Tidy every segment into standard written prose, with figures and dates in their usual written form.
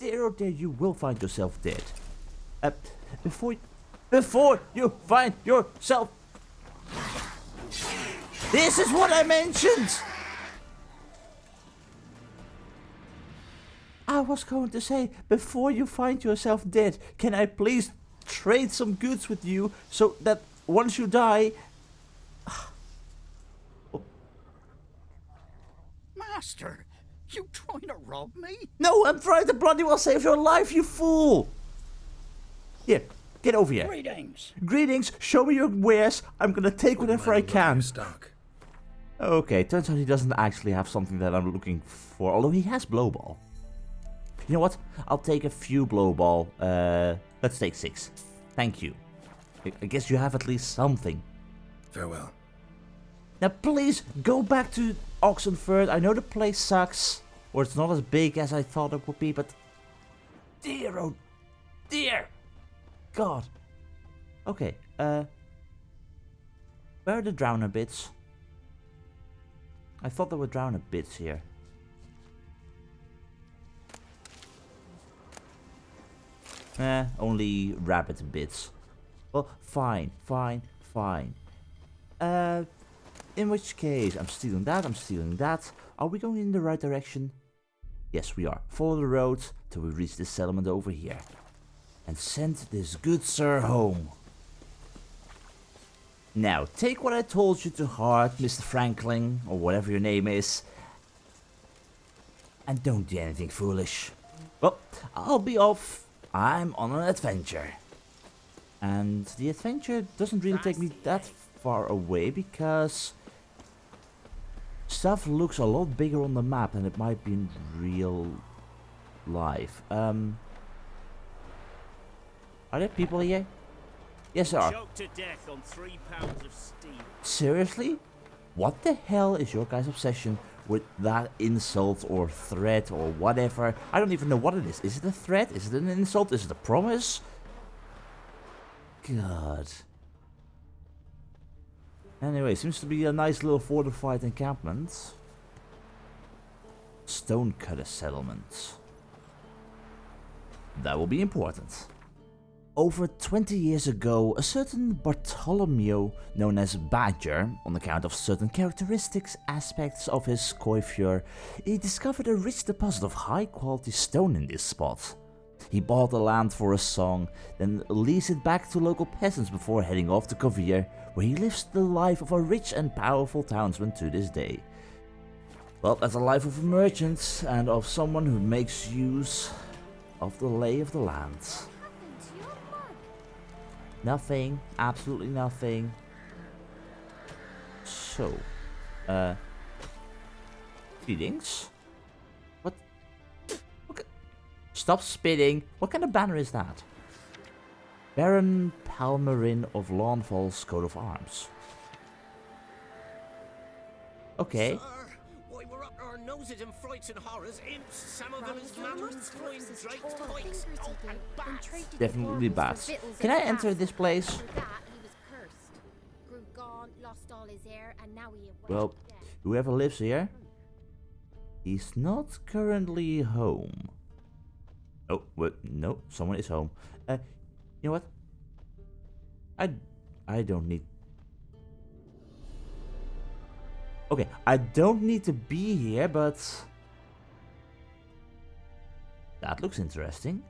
dear, oh dear, you will find yourself dead. Before you find yourself... This is what I mentioned! I was going to say, before you find yourself dead, can I please trade some goods with you so that once you die... Master, you trying to rob me? No, I'm trying to bloody well save your life, you fool! Here, get over here. Greetings. Greetings, show me your wares. I'm gonna take whatever I can. Stock. Okay, turns out he doesn't actually have something that I'm looking for, although he has blowball. You know what? I'll take a few blowball. Let's take 6. Thank you. I guess you have at least something. Farewell. Now please, go back to Oxenford. I know the place sucks, or it's not as big as I thought it would be, but... Dear, oh dear! God. Okay, where are the drowner bits? I thought there were drowner bits here. Only rabbit bits. Well, fine. In which case, I'm stealing that. Are we going in the right direction? Yes, we are. Follow the road till we reach this settlement over here. And send this good sir home. Now, take what I told you to heart, Mr. Franklin, or whatever your name is. And don't do anything foolish. Well, I'll be off. I'm on an adventure. And the adventure doesn't really take me that far away because stuff looks a lot bigger on the map than it might be in real life. Are there people here? Yes, there are. Choked to death on 3 pounds of steel. Seriously? What the hell is your guys' obsession with that insult or threat or whatever? I don't even know what it is. Is it a threat? Is it an insult? Is it a promise? God. Anyway, seems to be a nice little fortified encampment. Stonecutter settlement. That will be important. Over 20 years ago, a certain Bartholomew, known as Badger, on account of certain characteristics aspects of his coiffure, he discovered a rich deposit of high-quality stone in this spot. He bought the land for a song, then leased it back to local peasants before heading off to Kovir, where he lives the life of a rich and powerful townsman to this day. Well, that's the life of a merchant and of someone who makes use of the lay of the land. Nothing, absolutely nothing. So, greetings? What? Okay. Stop spitting. What kind of banner is that? Baron Palmerin of Lawnfall's coat of arms. Okay. Sir, why we're up our noses in frights and horrors, imps, some of them as manners, flying drakes, pikes, and bats. Definitely bats. Can I enter this place? Well, whoever lives here, he's not currently home. Oh, wait, no, someone is home. You know what? I don't need... Okay, I don't need to be here, but... That looks interesting.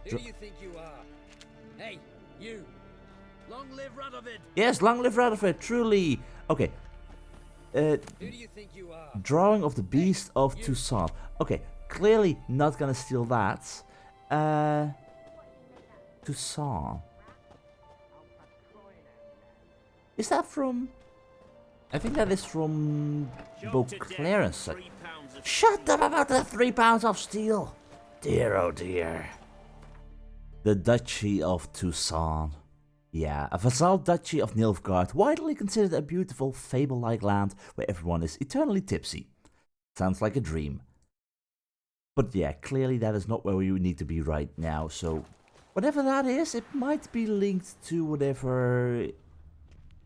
Who do you think you are? Hey, you! Long live Radovid! Yes, long live Radovid, truly! Okay. Who do you think you are? Drawing of the Beast of Toussaint. Okay, clearly not gonna steal that. Toussaint. Is that from... I think that is from Beauclair and such. Shut up about the 3 pounds of steel! Dear oh dear. The Duchy of Toussaint. Yeah, a vassal duchy of Nilfgaard, widely considered a beautiful, fable-like land where everyone is eternally tipsy. Sounds like a dream. But yeah, clearly that is not where we need to be right now, so... Whatever that is, it might be linked to whatever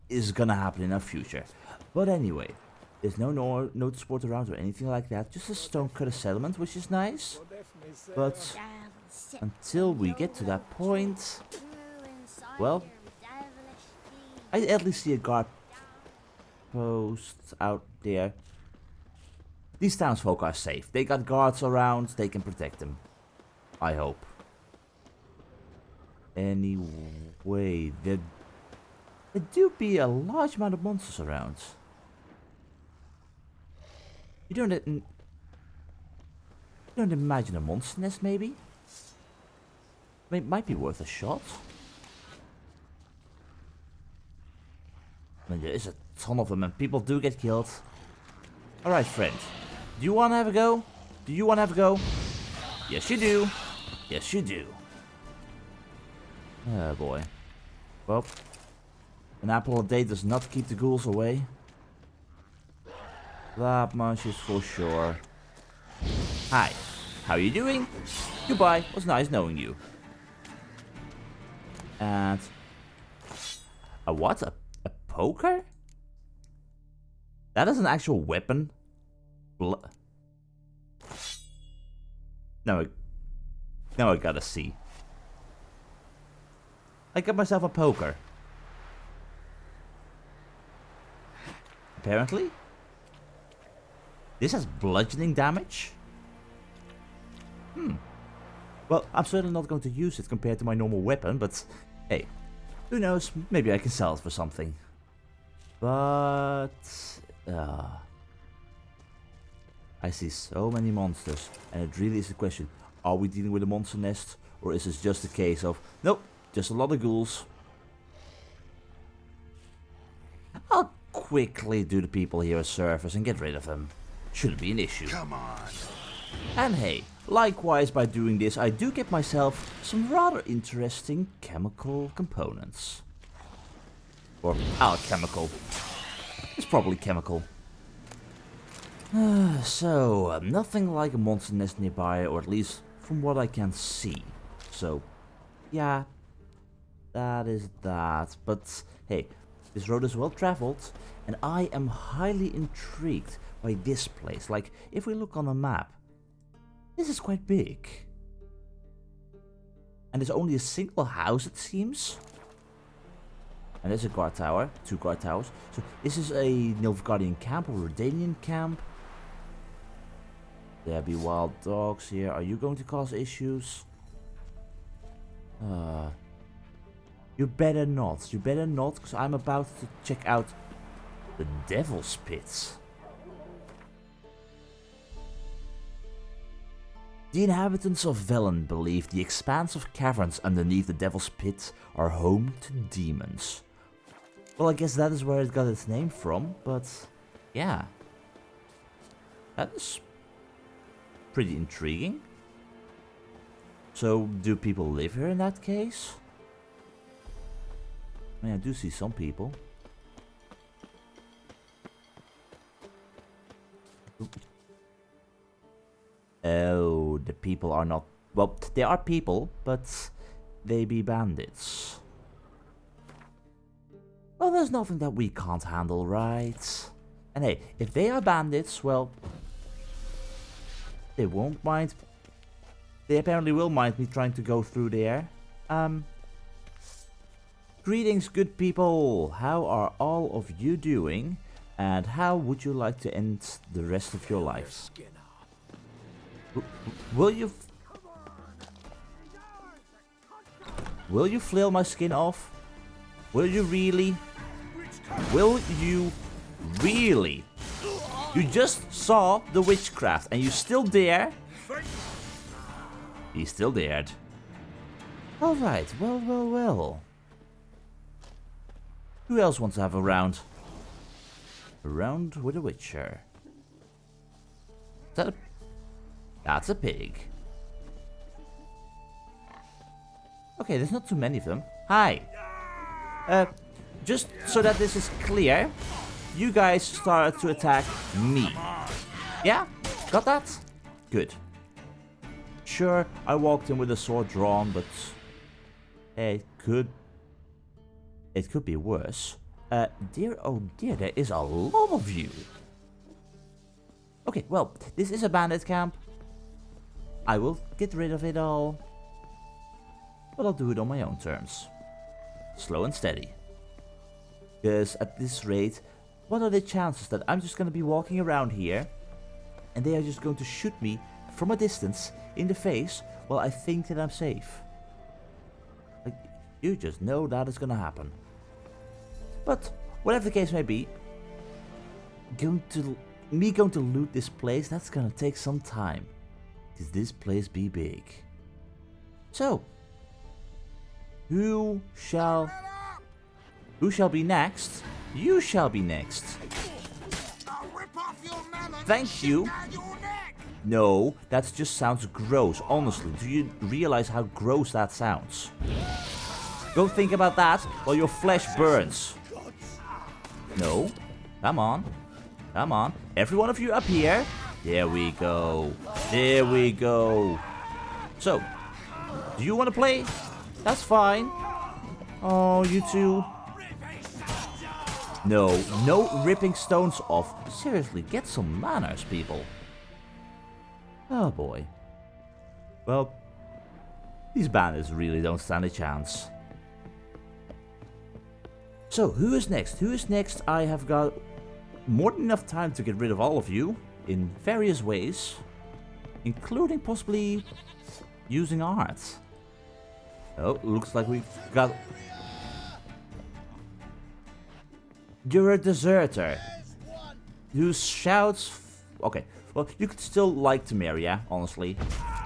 is gonna happen in our future. But anyway, There's no notice board around or anything like that. Just a stone cutter settlement, which is nice. But until we get to that point, well, I at least see a guard post out there. These townsfolk are safe. They got guards around, they can protect them. I hope. Anyway, there do be a large amount of monsters around. You don't imagine a monster nest, maybe? Might be worth a shot. I mean, there is a ton of them and people do get killed. Alright, friend. Do you want to have a go? Do you want to have a go? Yes, you do. Yes, you do. Oh, boy. Well, an apple a day does not keep the ghouls away. That much is for sure. Hi. How you doing? Goodbye. Was nice knowing you. And... a what? A poker? That is an actual weapon? Now I gotta see. I got myself a poker. Apparently. This has bludgeoning damage? Well, I'm certainly not going to use it compared to my normal weapon, but hey, who knows, maybe I can sell it for something. But... I see so many monsters, and it really is a question, are we dealing with a monster nest, or is this just a case of, nope, just a lot of ghouls? I'll quickly do the people here a service and get rid of them. Shouldn't be an issue. Come on. And hey, likewise by doing this I do get myself some rather interesting chemical components. Or alchemical. It's probably chemical. So, nothing like a monster nest nearby, or at least from what I can see. So, yeah, that is that. But hey, this road is well traveled, and I am highly intrigued by this place. Like, if we look on a map, this is quite big. And there's only a single house, it seems. And there's a guard tower, 2 guard towers. So this is a Nilfgaardian camp or Redanian camp. There be wild dogs here. Are you going to cause issues? You better not. You better not, because I'm about to check out the Devil's Pits. The inhabitants of Velen believe the expanse of caverns underneath the Devil's Pit are home to demons. Well, I guess that is where it got its name from, but yeah. That is pretty intriguing. So, do people live here in that case? I mean, I do see some people. Oh, the people are not... Well, they are people, but they be bandits. Well, there's nothing that we can't handle, right? And hey, if they are bandits, well... they won't mind... They apparently will mind me trying to go through there. Greetings, good people! How are all of you doing? And how would you like to end the rest of your lives? Will you flail my skin off? Will you really? Will you really? You just saw the witchcraft and you still dare? He still dared. Alright, well. Who else wants to have a round? A round with a witcher. That's a pig. Okay, there's not too many of them. Hi. Just so that this is clear, you guys started to attack me. Yeah? Got that? Good. Sure, I walked in with a sword drawn, but it could be worse. Dear, oh dear, there is a lot of you. Okay, well, this is a bandit camp. I will get rid of it all. But I'll do it on my own terms. Slow and steady. Because at this rate, what are the chances that I'm just going to be walking around here and they are just going to shoot me from a distance in the face while I think that I'm safe? Like, you just know that is going to happen. But whatever the case may be, going to loot this place, that's going to take some time. Because this place be big. So, who shall be next? You shall be next. Thank you. No, that just sounds gross. Honestly, do you realize how gross that sounds? Go think about that while your flesh burns. No. Come on. Come on. Every one of you up here. There we go. There we go. So, do you want to play? That's fine. Oh, you two. No, no ripping stones off. Seriously, get some manners, people. Oh boy. Well, these bandits really don't stand a chance. So, who is next? Who is next? I have got more than enough time to get rid of all of you in various ways, including possibly using art. Oh, looks like we got... You're a deserter who shouts... Okay, well, you could still like to marry, yeah, honestly.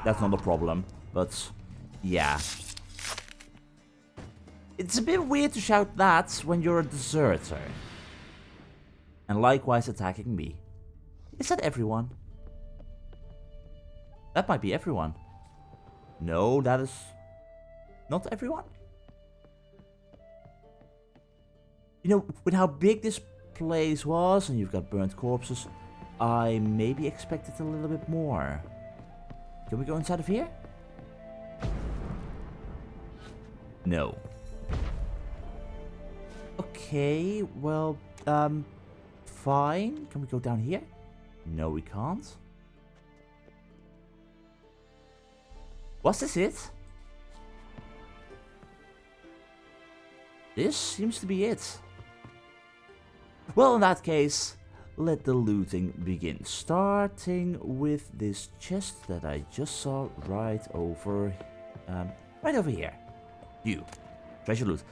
That's not a problem, but yeah. It's a bit weird to shout that when you're a deserter. And likewise attacking me. Is that everyone? That might be everyone. No, that is not everyone. You know, with how big this place was, and you've got burnt corpses, I maybe expected a little bit more. Can we go inside of here? No. Okay, well, fine. Can we go down here? No, we can't. Was this it? This seems to be it. Well, in that case, let the looting begin. Starting with this chest that I just saw right over here. You. Treasure loot.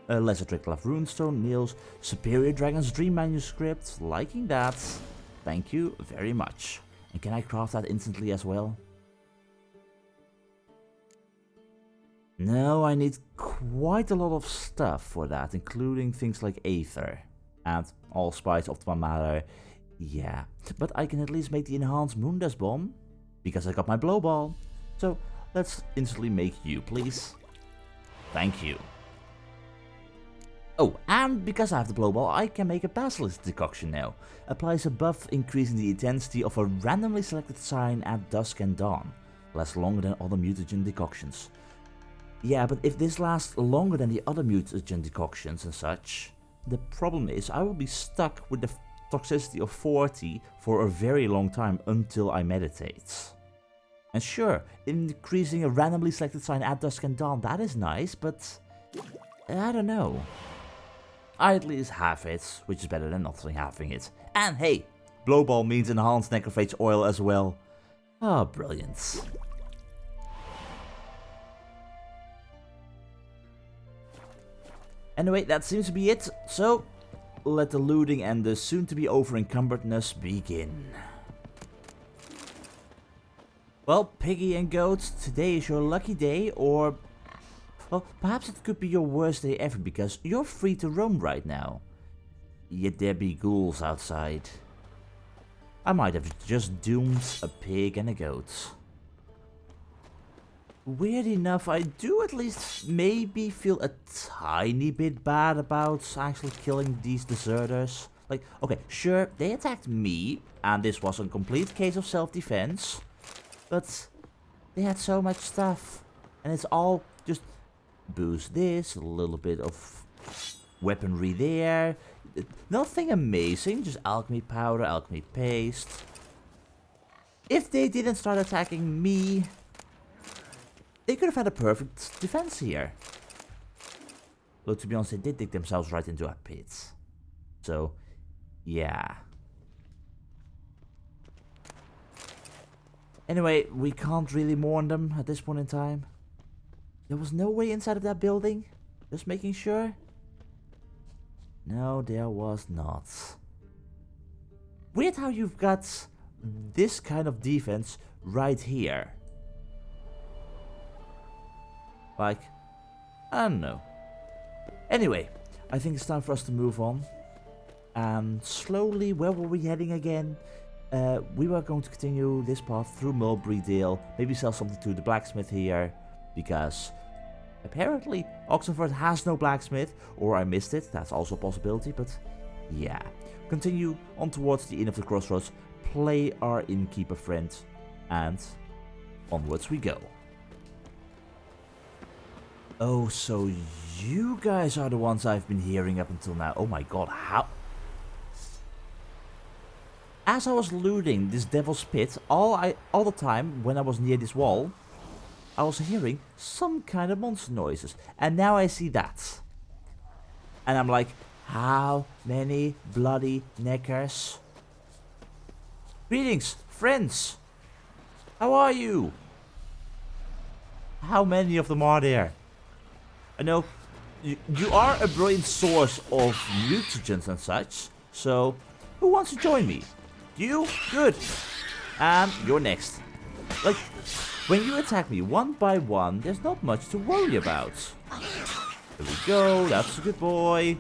Lesser Tricklove runestone, nails, Superior Dragon's Dream manuscript. Liking that. Thank you very much. And can I craft that instantly as well? No, I need quite a lot of stuff for that, including things like Aether and Allspice, Optima Matter. Yeah, but I can at least make the enhanced Moondust Bomb because I got my blow ball. So let's instantly make you, please. Thank you. Oh, and because I have the blow ball, I can make a basilisk decoction now. Applies a buff increasing the intensity of a randomly selected sign at dusk and dawn. Lasts longer than other mutagen decoctions. Yeah, but if this lasts longer than the other mutagen decoctions and such, the problem is I will be stuck with the toxicity of 40 for a very long time until I meditate. And sure, increasing a randomly selected sign at dusk and dawn, that is nice, but I don't know. I at least have it, which is better than not having it. And hey, blow ball means enhanced necrophage oil as well. Ah, brilliant. Anyway, that seems to be it, so let the looting and the soon-to-be over-encumbredness begin. Well, Piggy and Goat, today is your lucky day, or... well, perhaps it could be your worst day ever, because you're free to roam right now. Yet there be ghouls outside. I might have just doomed a pig and a goat. Weird enough, I do at least maybe feel a tiny bit bad about actually killing these deserters. Like, okay, sure, they attacked me, and this was a complete case of self-defense, but they had so much stuff, and it's all just boost this, a little bit of weaponry there, nothing amazing, just alchemy powder, alchemy paste. if they didn't start attacking me, they could have had a perfect defense here. Though to be honest, they did dig themselves right into a pit. So, yeah. Anyway, we can't really mourn them at this point in time. There was no way inside of that building? Just making sure? No, there was not. Weird how you've got this kind of defense right here. Like, I don't know. Anyway, I think it's time for us to move on. And slowly, where were we heading again? We were going to continue this path through Mulberry Dale. Maybe sell something to the blacksmith here. Because apparently Oxenford has no blacksmith. Or I missed it, that's also a possibility. But yeah. Continue on towards the Inn of the Crossroads. Play our innkeeper friend. And onwards we go. Oh, so you guys are the ones I've been hearing up until now. Oh my god, how... As I was looting this devil's pit, all the time when I was near this wall, I was hearing some kind of monster noises. And now I see that. And I'm like, how many bloody neckers? Greetings, friends. How are you? How many of them are there? I know you are a brilliant source of mutagens and such, so who wants to join me? You? Good. And you're next. Like, when you attack me one by one, there's not much to worry about. There we go, that's a good boy.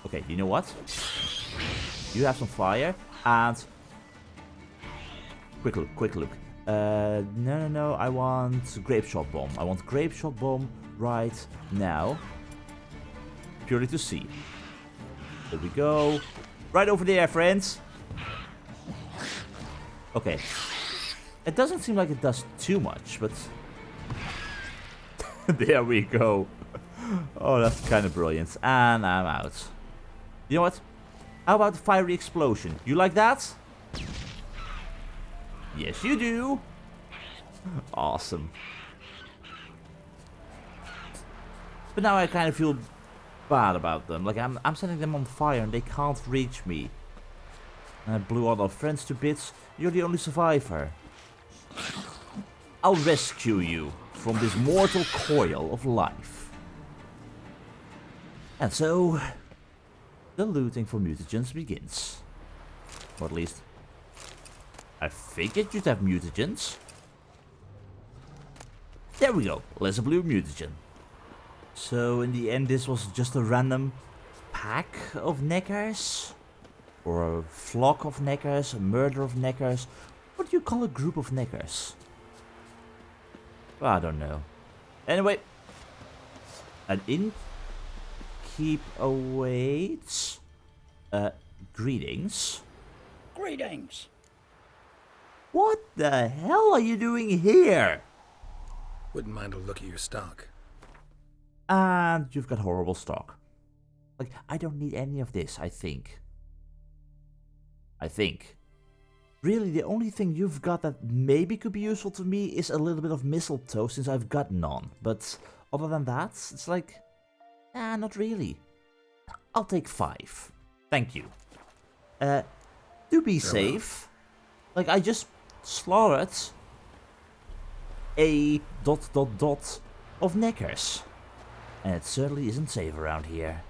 Okay, you know what? You have some fire, and... Quick look. No, I want grape shot bomb. I want grape shot bomb right now. Purely to see. There we go. Right over there, friends. Okay. It doesn't seem like it does too much, but... There we go. Oh, that's kind of brilliant. And I'm out. You know what? How about the fiery explosion? You like that? Yes, you do. Awesome. But now I kind of feel bad about them. Like, I'm setting them on fire and they can't reach me. And I blew all our friends to bits. You're the only survivor. I'll rescue you from this mortal coil of life. And so, the looting for mutagens begins. Or at least, I figured you'd have mutagens. There we go, lesser blue mutagen. So in the end this was just a random pack of neckers? Or a flock of neckers, a murder of neckers? What do you call a group of neckers? I don't know. Anyway, an innkeep awaits. Greetings. Greetings. What the hell are you doing here? Wouldn't mind a look at your stock. And you've got horrible stock. Like, I don't need any of this, I think. Really, the only thing you've got that maybe could be useful to me is a little bit of mistletoe, since I've got none. But other than that, it's like, not really. I'll take 5. Thank you. Do be safe. Like, I just slaughtered a ... of neckers. And it certainly isn't safe around here.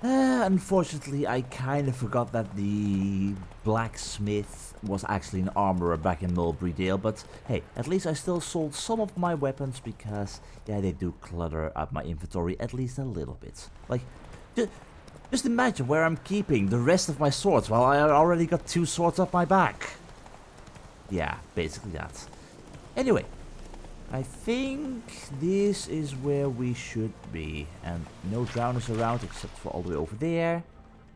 Unfortunately, I kind of forgot that the blacksmith was actually an armorer back in Mulberry Dale, but hey, at least I still sold some of my weapons because, yeah, they do clutter up my inventory at least a little bit. Like, just imagine where I'm keeping the rest of my swords while I already got 2 swords up my back. Yeah, basically that. Anyway, I think this is where we should be, and no drowners around except for all the way over there,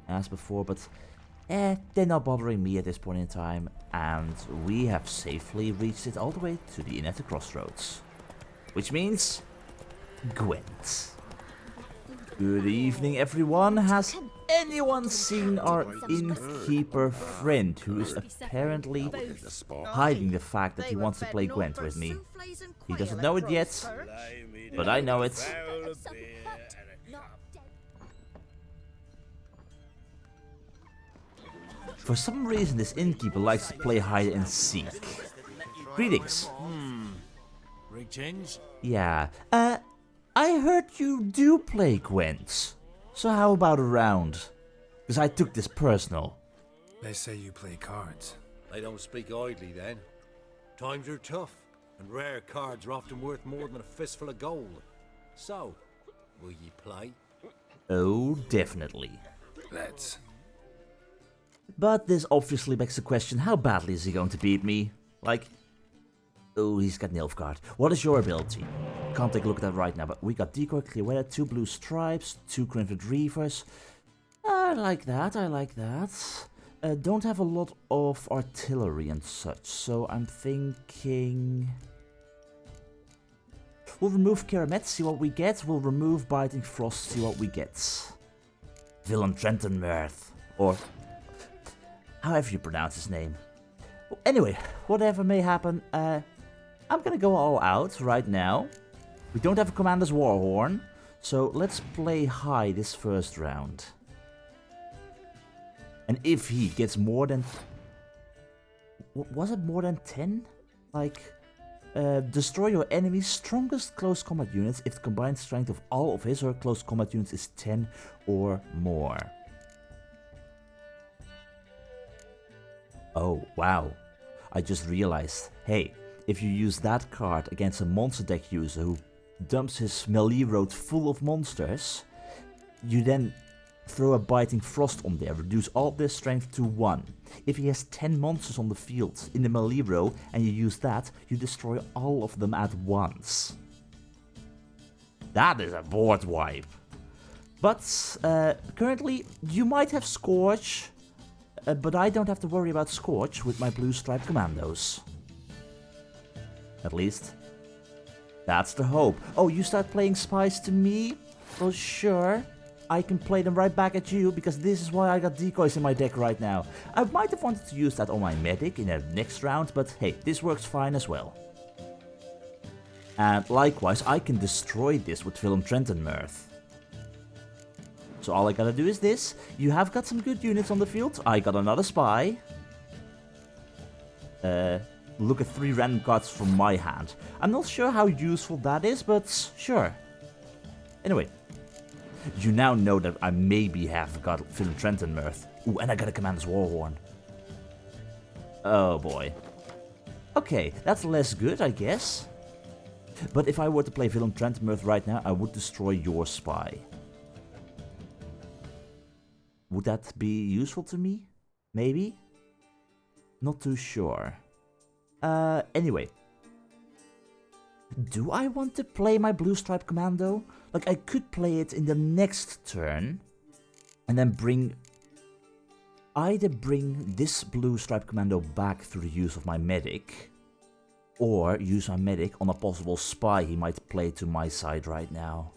as before, but they're not bothering me at this point in time, and we have safely reached it all the way to the Inn at the Crossroads, which means Gwent. Good evening, everyone. anyone seen our innkeeper friend who is apparently hiding the fact that he wants to play Gwent with me? He doesn't know it yet, but I know it. For some reason this innkeeper likes to play hide and seek. Greetings. Greetings. Yeah, I heard you do play Gwent. So how about a round? Because I took this personal. They say you play cards. They don't speak idly then. Times are tough, and rare cards are often worth more than a fistful of gold. So, will ye play? Oh, definitely. Let's. But this obviously begs the question, how badly is he going to beat me? Like, oh, he's got Nilfgaard. What is your ability? Can't take a look at that right now, but we got Decoy, Clear Weather, 2 blue stripes, 2 Crimson Reavers. I like that, I like that. Don't have a lot of artillery and such, so I'm thinking... We'll remove Keramet, see what we get. We'll remove Biting Frost, see what we get. Willem Trentenmerth, or however you pronounce his name. Well, anyway, whatever may happen, I'm gonna go all out right now. We don't have a Commander's Warhorn, so let's play high this first round. And if he gets more than... Was it more than 10? Like, destroy your enemy's strongest close combat units if the combined strength of all of his or her close combat units is 10 or more. Oh, wow. I just realized, hey, if you use that card against a monster deck user who dumps his melee road full of monsters, you then throw a Biting Frost on there, reduce all of their strength to 1. If he has 10 monsters on the field in the melee row and you use that, you destroy all of them at once. That is a board wipe. But currently you might have Scorch, but I don't have to worry about Scorch with my blue stripe commandos. At least, that's the hope. Oh, you start playing spies to me? Well, sure. I can play them right back at you, because this is why I got decoys in my deck right now. I might have wanted to use that on my medic in the next round, but hey, this works fine as well. And likewise, I can destroy this with Willem Trentenmerth. So all I gotta do is this. You have got some good units on the field. I got another spy. Look at 3 random cards from my hand. I'm not sure how useful that is, but sure. Anyway. You now know that I maybe have got Willem Trentenmerth. Ooh, and I got a Commander's Warhorn. Oh boy. Okay, that's less good, I guess. But if I were to play Willem Trentenmerth right now, I would destroy your spy. Would that be useful to me? Maybe? Not too sure. Anyway. Do I want to play my blue stripe commando? Like, I could play it in the next turn and then either bring this blue stripe commando back through the use of my medic, or use my medic on a possible spy he might play to my side right now.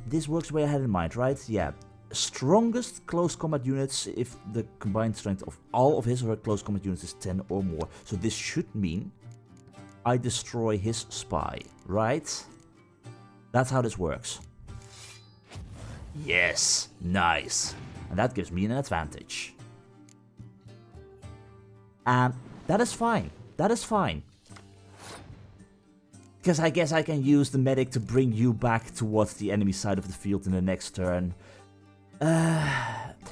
This works the way I had in mind, right? Yeah. Strongest close combat units if the combined strength of all of his or her close combat units is 10 or more. So this should mean I destroy his spy, right? That's how this works. Yes, nice. And that gives me an advantage. And that is fine. That is fine. Because I guess I can use the medic to bring you back towards the enemy side of the field in the next turn.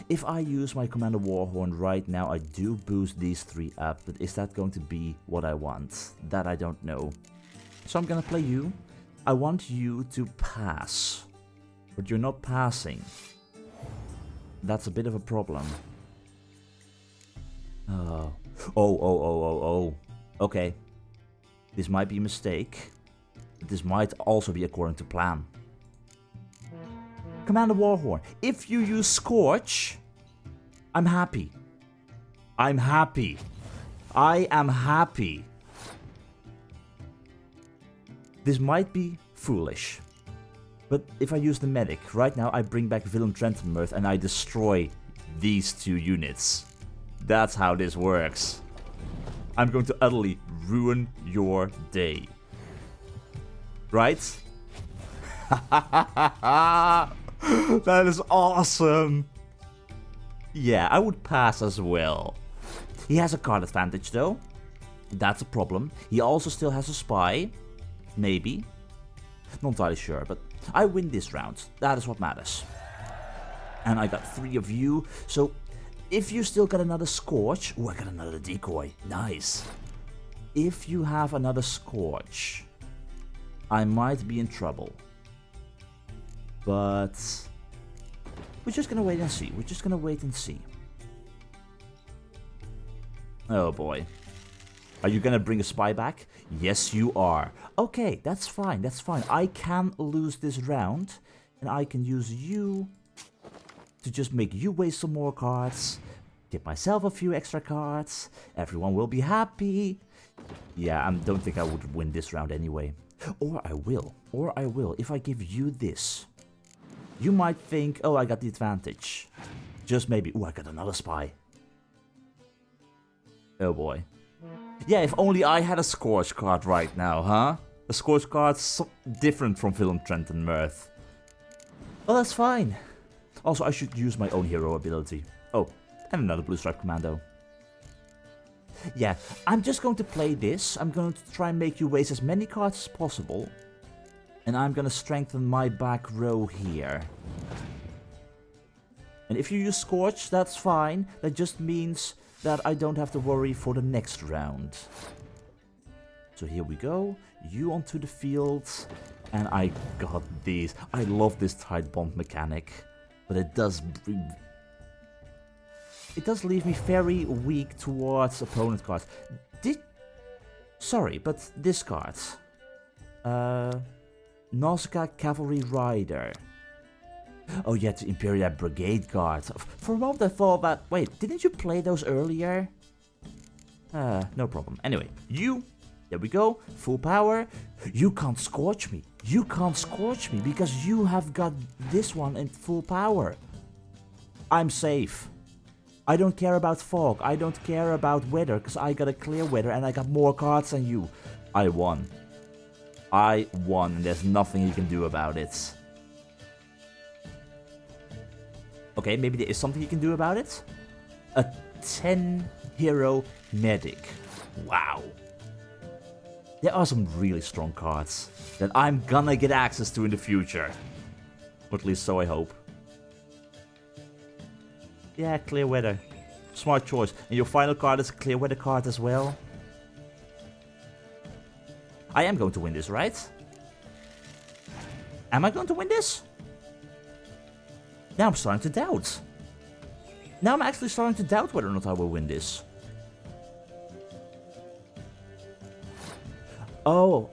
If I use my Commander Warhorn right now, I do boost these 3 up, but is that going to be what I want? That I don't know. So I'm gonna play you. I want you to pass, but you're not passing. That's a bit of a problem. Oh. Okay. This might be a mistake. But this might also be according to plan. Commander Warhorn, if you use Scorch, I'm happy. I'm happy. I am happy. This might be foolish. But if I use the medic, right now I bring back Willem Trentenmirth and I destroy these 2 units. That's how this works. I'm going to utterly ruin your day. Right? That is awesome. Yeah, I would pass as well. He has a card advantage though. That's a problem. He also still has a spy. Maybe. Not entirely sure, but I win this round. That is what matters. And I got 3 of you. So if you still got another Scorch... Oh, I got another decoy. Nice. If you have another Scorch, I might be in trouble. But we're just gonna wait and see. We're just gonna wait and see. Oh boy. Are you gonna bring a spy back? Yes, you are. Okay, that's fine, that's fine. I can lose this round, and I can use you to just make you waste some more cards. Get myself a few extra cards. Everyone will be happy. Yeah, I don't think I would win this round anyway. Or I will. Or I will. If I give you this, you might think, oh, I got the advantage. Just maybe. Oh, I got another spy. Oh boy. Yeah, if only I had a Scorch card right now, huh? A Scorch card's so different from Willem Trentenmirth. Well, that's fine. Also, I should use my own hero ability. Oh, and another Blue Stripe Commando. Yeah, I'm just going to play this. I'm going to try and make you waste as many cards as possible. And I'm going to strengthen my back row here. And if you use Scorch, that's fine. That just means that I don't have to worry for the next round. So here we go. You onto the field. And I got these. I love this tight bond mechanic. But it does leave me very weak towards opponent cards. Sorry, but this card. Nausicaa Cavalry Rider. Oh yeah, the Imperial Brigade card. For a moment I thought that... Wait, didn't you play those earlier? No problem. Anyway, you... There we go. Full power. You can't Scorch me. You can't Scorch me because you have got this one in full power. I'm safe. I don't care about fog. I don't care about weather because I got a clear weather and I got more cards than you. I won. I won and there's nothing you can do about it. Okay, maybe there is something you can do about it. A 10 hero medic. Wow. There are some really strong cards that I'm gonna get access to in the future. Or at least so I hope. Yeah, clear weather. Smart choice. And your final card is a clear weather card as well. I am going to win this, right? Am I going to win this? Now I'm starting to doubt. Now I'm actually starting to doubt whether or not I will win this. Oh,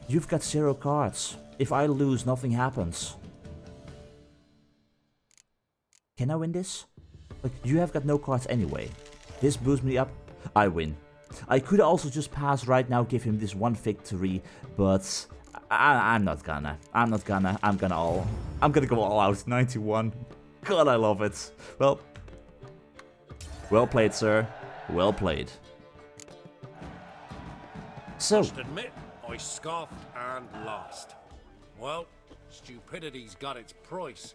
You've got 0 cards. If I lose, nothing happens. Can I win this? Like, you have got no cards anyway. This boosts me up. I win. I could also just pass right now, give him this 1 victory, but I'm not gonna. I'm gonna go all out. 91. God, I love it. Well played, sir. Well played. So, Must admit, I scoffed and lost. Well, stupidity's got its price.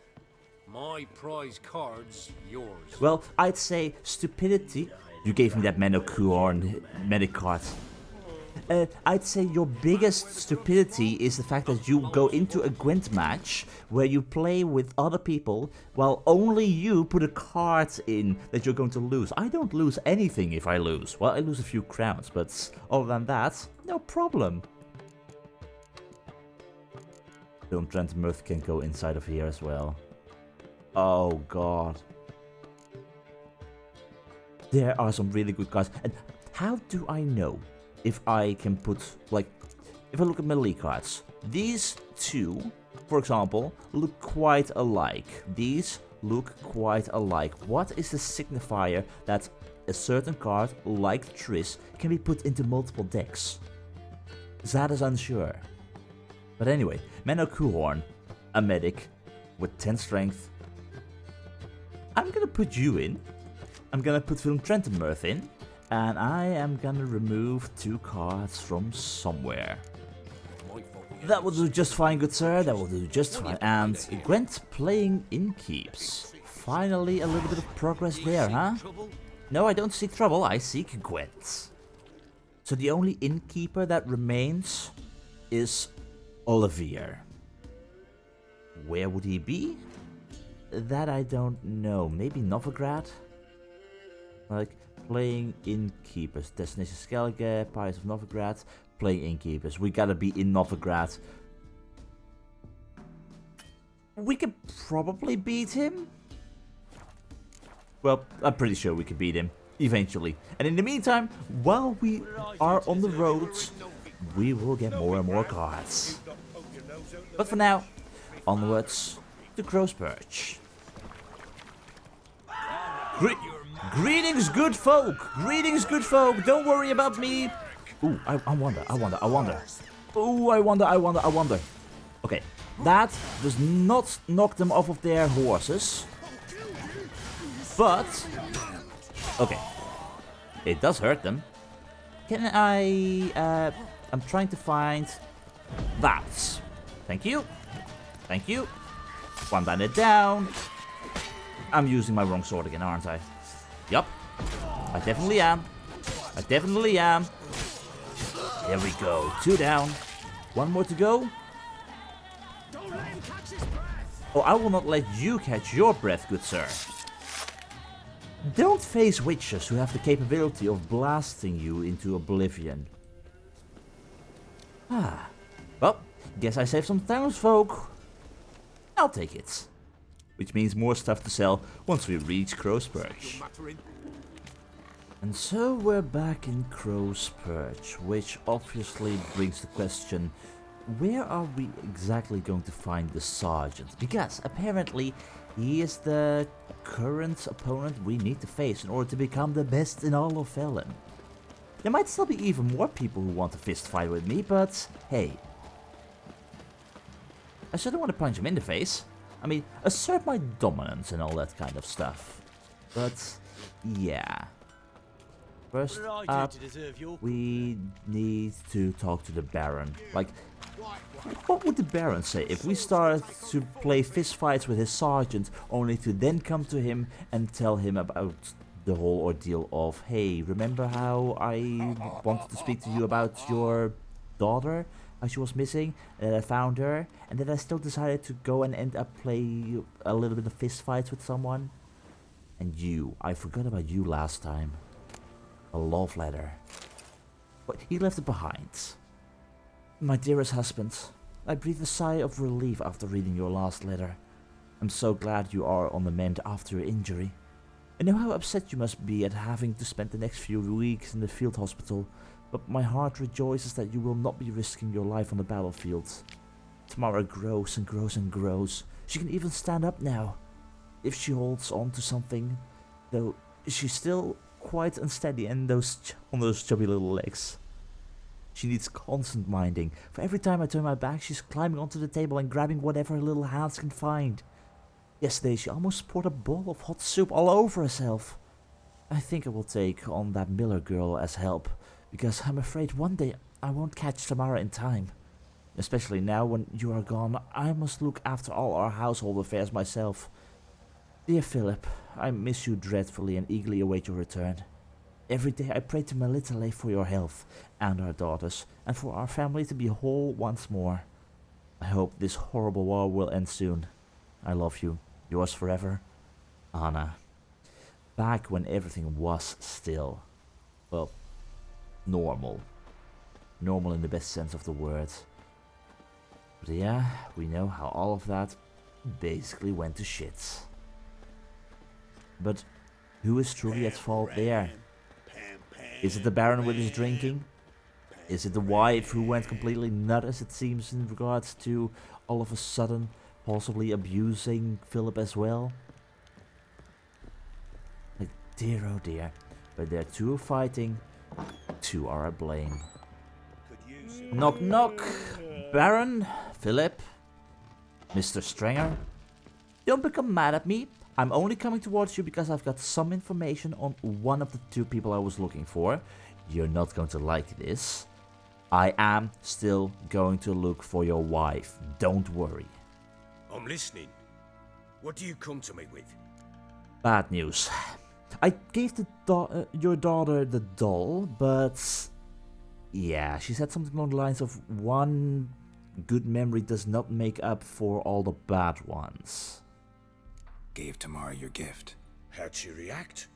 My prize card's yours. well, I'd say stupidity. You gave me that Manokuorn medic card. I'd say your biggest stupidity is the fact that you go into a Gwent match where you play with other people while only you put a card in that you're going to lose. I don't lose anything if I lose. Well, I lose a few crowns, but other than that, no problem. Willem Trentenmirth can go inside of here as well. Oh god. There are some really good cards. And how do I know if I can put, like, if I look at melee cards, these 2, for example, look quite alike. These look quite alike. What is the signifier that a certain card, like Triss, can be put into multiple decks? That is unsure. But anyway, Menno Kuhorn, a medic with 10 strength. I'm gonna put you in. I'm gonna put Film Trentenmirth in. And I am gonna remove 2 cards from somewhere. That will do just fine, good sir. That will do just fine. And Gwent playing innkeeps. Finally, a little bit of progress there, huh? No, I don't seek trouble. I seek Gwent. So the only innkeeper that remains is Olivier. Where would he be? That I don't know. Maybe Novigrad? Like, playing innkeepers. Destination Skellige, Pirates of Novigrad. Playing innkeepers. We gotta be in Novigrad. We could probably beat him. Well, I'm pretty sure we could beat him. Eventually. And in the meantime, while we are on the roads, we will get more and more cards. But for now, onwards to Crow's Perch. Greetings, good folk! Greetings, good folk! Don't worry about me! Ooh, I wonder. Ooh, I wonder. Okay, that does not knock them off of their horses. But, okay, it does hurt them. Can I'm trying to find that. Thank you. One bandit down. I'm using my wrong sword again, aren't I? Yup. I definitely am. There we go. 2 down. 1 more to go. Oh, I will not let you catch your breath, good sir. Don't face witches who have the capability of blasting you into oblivion. Well, guess I saved some townsfolk. I'll take it. Which means more stuff to sell once we reach Crow's Perch. And so we're back in Crow's Perch, which obviously brings the question, where are we exactly going to find the sergeant? Because apparently he is the current opponent we need to face in order to become the best in all of Velen. There might still be even more people who want to fist fight with me, but hey. I sort of want to punch him in the face. I mean, assert my dominance and all that kind of stuff. But yeah. First up, we need to talk to the Baron. Like, what would the Baron say if we started to play fistfights with his sergeant, only to then come to him and tell him about the whole ordeal of, hey, remember how I wanted to speak to you about your daughter? How she was missing, and I found her, and then I still decided to go and end up play a little bit of fistfights with someone? And you, I forgot about you last time. A love letter. But he left it behind. My dearest husband, I breathed a sigh of relief after reading your last letter. I'm so glad you are on the mend after your injury. I know how upset you must be at having to spend the next few weeks in the field hospital, but my heart rejoices that you will not be risking your life on the battlefield. Tamara grows and grows and grows. She can even stand up now. If she holds on to something, though she's still quite unsteady and on those chubby little legs. She needs constant minding, for every time I turn my back she's climbing onto the table and grabbing whatever her little hands can find. Yesterday she almost poured a bowl of hot soup all over herself. I think I will take on that Miller girl as help, because I'm afraid one day I won't catch Tamara in time. Especially now when you are gone, I must look after all our household affairs myself. Dear Philip, I miss you dreadfully and eagerly await your return. Every day I pray to Melitele for your health and our daughters, and for our family to be whole once more. I hope this horrible war will end soon. I love you. Yours forever, Anna. Back when everything was still, well, normal. Normal in the best sense of the word. But yeah, we know how all of that basically went to shit. But who is truly at fault there? Is it the Baron with his drinking? Is it the wife who went completely nuts, it seems, in regards to all of a sudden possibly abusing Philip as well? Like, dear oh dear. But there are 2 fighting, 2 are at blame. Knock knock! Baron? Philip, Mr. Strenger, don't become mad at me. I'm only coming towards you because I've got some information on one of the two people I was looking for. You're not going to like this. I am still going to look for your wife. Don't worry. I'm listening. What do you come to me with? Bad news. I gave your daughter the doll, but yeah, she said something along the lines of one good memory does not make up for all the bad ones. Gave Tamara your gift. How'd she react?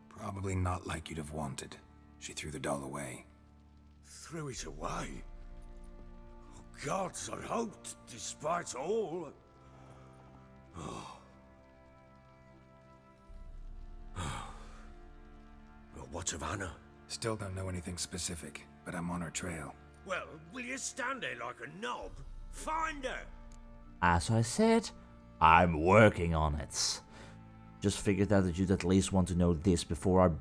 Probably not like you'd have wanted. She threw the doll away. Threw it away? Oh, gods, I hoped, despite all. Well, what of Anna? Still don't know anything specific, but I'm on her trail. Well, will you stand there like a knob? Find her! As I said, I'm working on it. Just figured out that you'd at least want to know this before I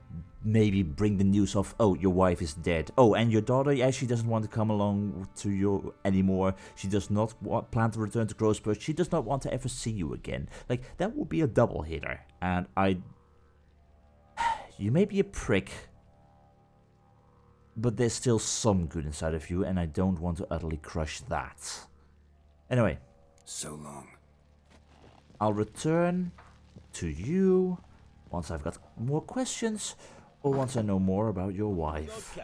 maybe bring the news of, oh, your wife is dead. Oh, and your daughter, yeah, she doesn't want to come along to you anymore. She does not plan to return to Grossburg. She does not want to ever see you again. Like, that would be a double hitter. And you may be a prick, but there's still some good inside of you, and I don't want to utterly crush that. Anyway. So long. I'll return to you once I've got more questions or once I know more about your wife.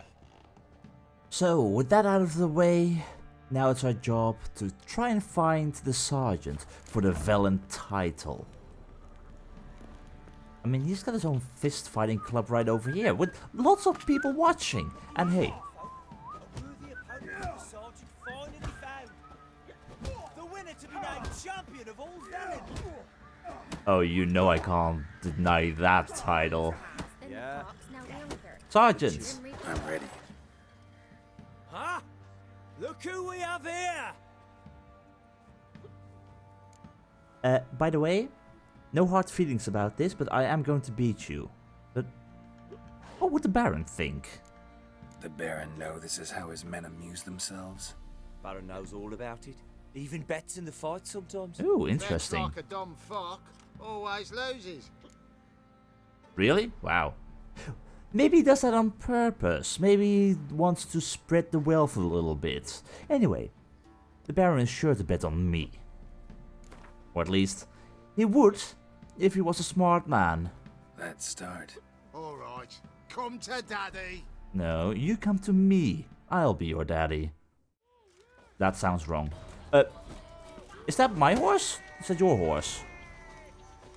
So, with that out of the way, now it's our job to try and find the sergeant for the Velen title. I mean, he's got his own fist fighting club right over here with lots of people watching. And hey, oh, you know I can't deny that title. Yeah. Sergeant! I'm ready. Huh? Look who we have here! By the way, no hard feelings about this, but I am going to beat you. But what would the Baron think? The Baron know this is how his men amuse themselves. Baron knows all about it. Even bets in the fight sometimes. Ooh, interesting. Like a dumb fuck, always loses. Really? Wow. Maybe he does that on purpose. Maybe he wants to spread the wealth a little bit. Anyway, the Baron is sure to bet on me. Or at least, he would if he was a smart man. Let's start. Alright, come to daddy. No, you come to me. I'll be your daddy. That sounds wrong. Is that my horse? Is that your horse?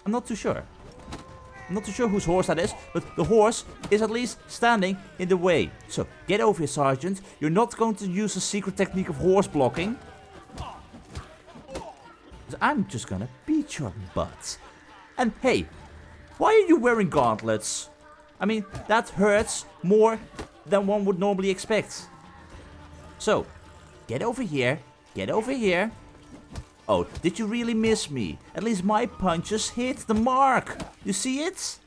I'm not too sure. I'm not too sure whose horse that is, but the horse is at least standing in the way. So, get over here, Sergeant. You're not going to use a secret technique of horse blocking. I'm just gonna beat your butt. And hey, why are you wearing gauntlets? I mean, that hurts more than one would normally expect. So, get over here. Get over here. Oh, did you really miss me? At least my punches hit the mark. You see it?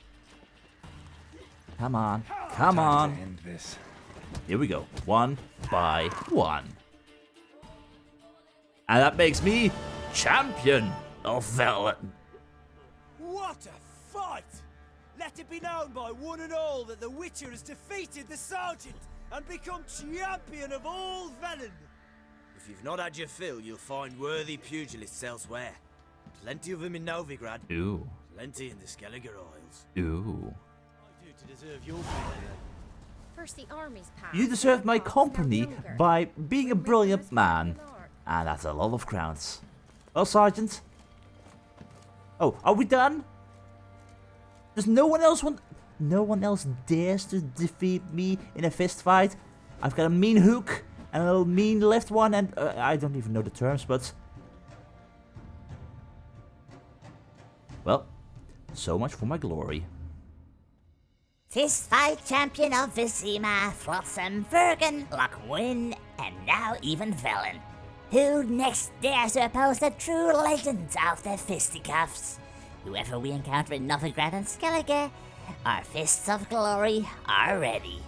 Come on. Come Time on. to end this. Here we go. 1 by 1. And that makes me champion of Velen. What a fight! Let it be known by one and all that the Witcher has defeated the Sergeant and become champion of all Velen. If you've not had your fill, you'll find worthy pugilists elsewhere. Plenty of them in Novigrad. Ooh. Plenty in the Skelliger Isles. Ooh. I do to deserve your favor. First the armies passed. You deserve my company by being a brilliant man. And that's a lot of crowns. Well, Sergeant. Oh, are we done? Does no one else want... No one else dares to defeat me in a fist fight? I've got a mean hook and a mean left one and... I don't even know the terms, but... Well, so much for my glory. Fistfight champion of Vizima, Flotsam, Vergen, Lockwin, and now even Velen. Who next dares to oppose the true legends of the fisticuffs? Whoever we encounter in Novigrad and Skellige, our fists of glory are ready.